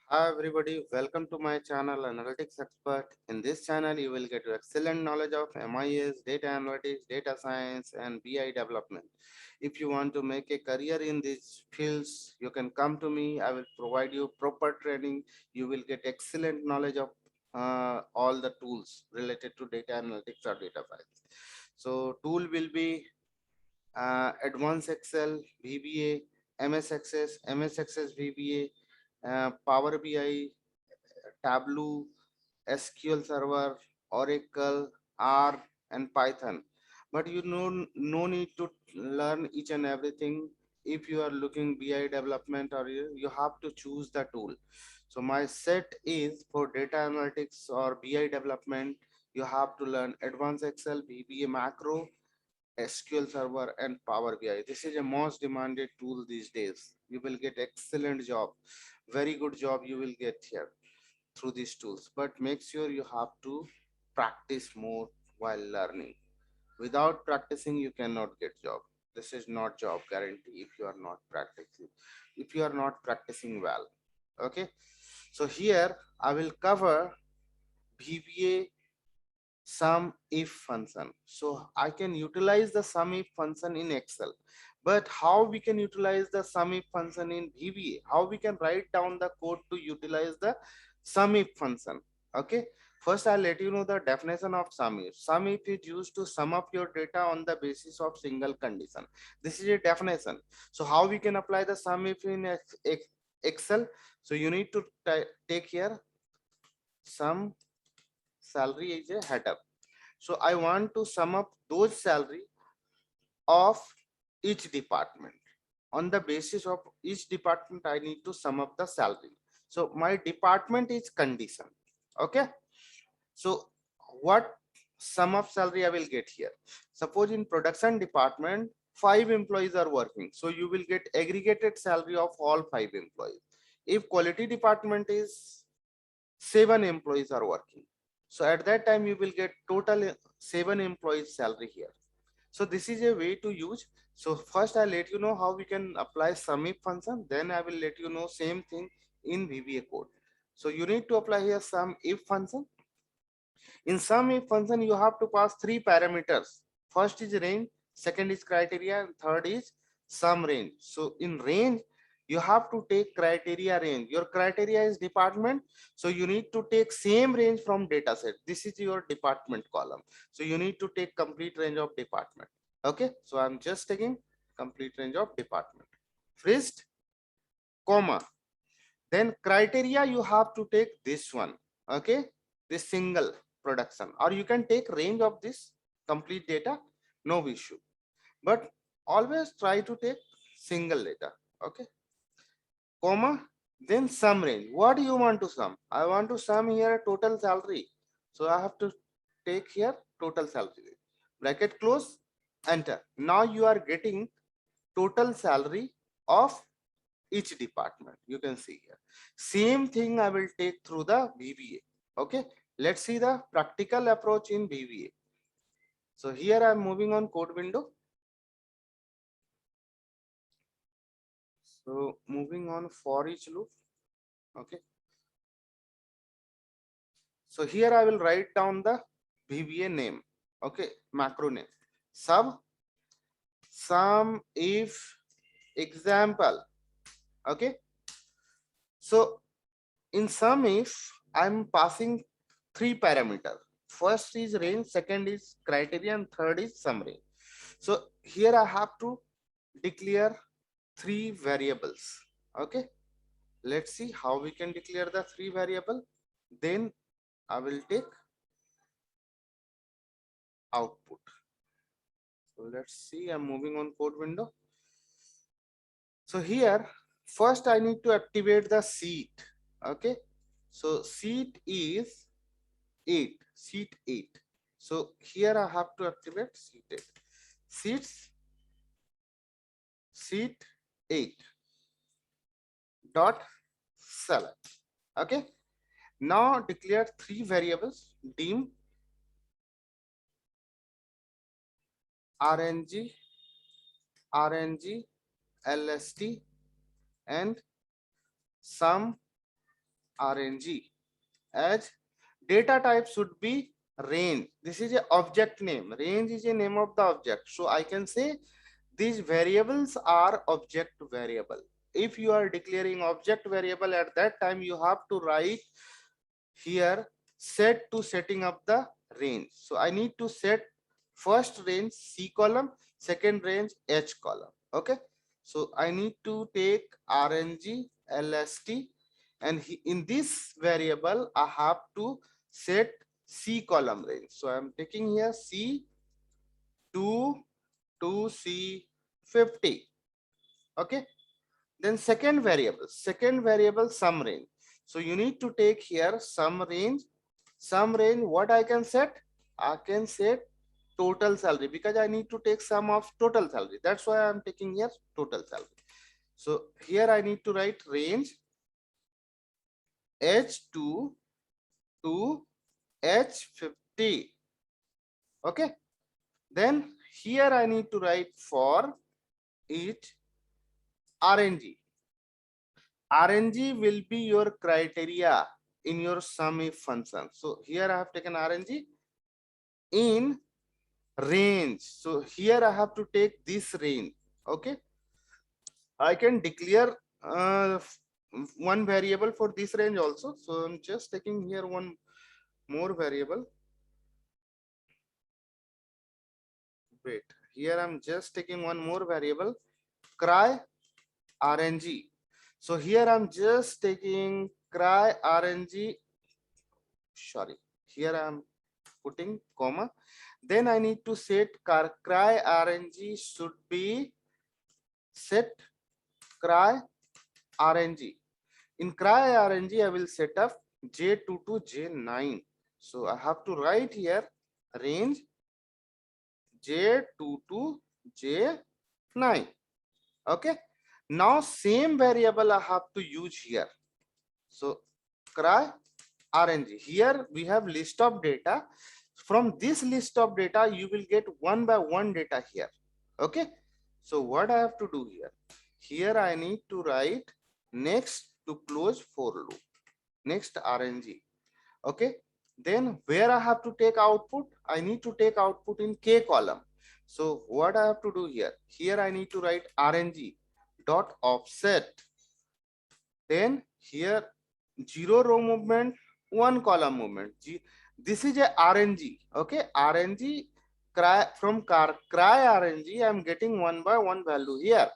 Hi everybody, welcome to my channel Analytics Expert. In this channel, you will get excellent knowledge of MIS, data analytics, data science, and BI development. If you want to make a career in these fields, you can come to me. I will provide you proper training. You will get excellent knowledge of all the tools related to data analytics or data science. So tool will be Advanced Excel, VBA, MS Access, MS Access VBA, Power BI, Tableau, SQL Server, Oracle, R, and Python. But you know, no need to learn each and everything. If you are looking BI development or you have to choose the tool. So my set is for data analytics or BI development. You have to learn Advanced Excel, VBA macro, SQL Server, and Power BI. This is a most demanded tool these days. You will get excellent job, very good job you will get here through these tools. But make sure you have to practice more while learning. Without practicing, you cannot get job. This is not job guarantee if you are not practicing. If you are not practicing well, okay. So here I will cover VBA sum if function. So I can utilize the sum if function in Excel, but how we can utilize the sum if function in VBA, how we can write down the code to utilize the sum if function. Okay, first I'll let you know the definition of sum if. Sum if is used to sum up your data on the basis of single condition. This is a definition. So how we can apply the sum if in Excel? So you need to take here sum salary is a header. So I want to sum up those salary of each department. On the basis of each department, I need to sum up the salary. So my department is condition. Okay. So what sum of salary I will get here? Suppose in production department, 5 employees are working. So you will get aggregated salary of all 5 employees. If quality department is 7 employees are working. So at that time, you will get total 7 employees salary here. So this is a way to use. So first I'll let you know how we can apply sum if function. Then I will let you know same thing in VBA code. So you need to apply here sum if function. In sum if function, you have to pass 3 parameters. First is range, second is criteria, and third is sum range. So in range, you have to take criteria range. Your criteria is department. So you need to take same range from data set. This is your department column. So you need to take complete range of department. Okay. So I'm just taking complete range of department. First, comma. Then criteria, you have to take this one. Okay. This single production, or you can take range of this complete data, no issue. But always try to take single data. Okay. Comma, then sum range. What do you want to sum? I want to sum here total salary. So I have to take here total salary. Bracket close, enter. Now you are getting total salary of each department. You can see here. Same thing I will take through the VBA. Okay. Let's see the practical approach in VBA. So here I'm moving on code window. So moving on for each loop. Okay. So here I will write down the VBA name. Okay. Macro name. Sum if example. Okay. So in sum if, I'm passing 3 parameters. First is range, second is criteria, and third is summary. So here I have to declare 3 variables. Okay. Let's see how we can declare the 3 variable. Then I will take output. So let's see, I'm moving on code window. So here, first I need to activate the seat. Okay. So seat is 8, seat 8. So here I have to activate seat 8. Seat 8 dot select. Okay. Now declare 3 variables: dim, rng, lst, and sum RNG. As data type should be range. This is a object name. Range is a name of the object. So I can say these variables are object variable. If you are declaring object variable, at that time you have to write here set to setting up the range. So I need to set first range C column, second range H column. Okay. So I need to take RNG LST, and in this variable I have to set C column range. So I'm taking here C 2 to C50. Okay. Then second variable sum range. So you need to take here sum range. Sum range, what I can set? I can set total salary, because I need to take sum of total salary. That's why I'm taking here total salary. So here I need to write range H2 to H50. Okay. Then here I need to write for each RNG. RNG will be your criteria in your sum if function. So here I have taken RNG in range. So here I have to take this range. Okay. I can declare one variable for this range also. So I'm just taking here one more variable. Wait, here I'm just taking one more variable, cry RNG. So here I'm just taking cry RNG. Sorry, here I'm putting comma. Then I need to set cry RNG should be set cry RNG. In cry RNG, I will set up J2 to J9. So I have to write here range J2 to J9. Okay. Now same variable I have to use here. So cry RNG. Here we have list of data. From this list of data, you will get one by one data here. Okay. So what I have to do here? Here I need to write next to close for loop. Next RNG. Okay. Then where I have to take output? I need to take output in K column. So what I have to do here? Here I need to write RNG dot offset. Then here 0 row movement, 1 column movement. This is a RNG. Okay. RNG from cry RNG, I am getting one by one value here.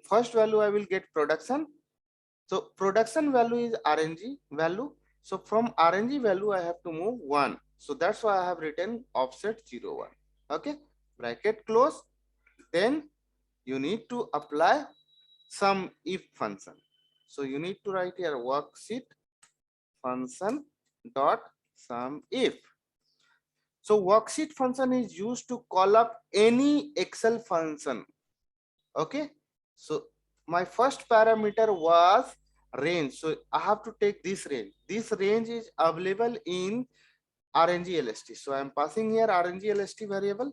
First value I will get production. So production value is RNG value. So from RNG value I have to move 1. So that's why I have written offset 0 1. Okay. Bracket close. Then you need to apply some if function. So you need to write here worksheet function dot sum if. So worksheet function is used to call up any Excel function. Okay. So my first parameter was range. So I have to take this range. This range is available in RNG LST. So I'm passing here RNG LST variable.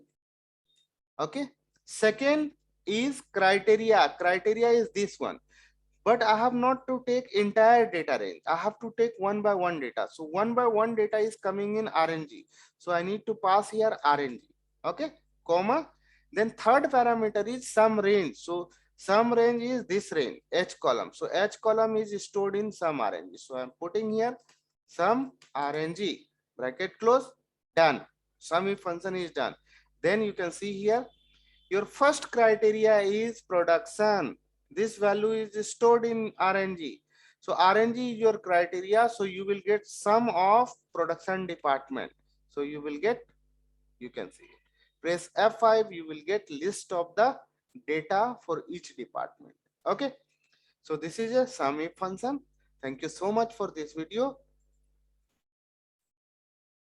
Okay. Second is criteria. Criteria is this one. But I have not to take entire data range. I have to take one by one data. So one by one data is coming in RNG. So I need to pass here RNG. Okay. Comma. Then third parameter is sum range. So sum range is this range, H column. So H column is stored in sum RNG. So I'm putting here sum RNG. Bracket close. Done. Sum if function is done. Then you can see here your first criteria is production. This value is stored in RNG. So RNG is your criteria. So you will get sum of production department. So you will get, you can see, press F5, you will get list of the data for each department. Okay. So this is a sum if function. Thank you so much for this video.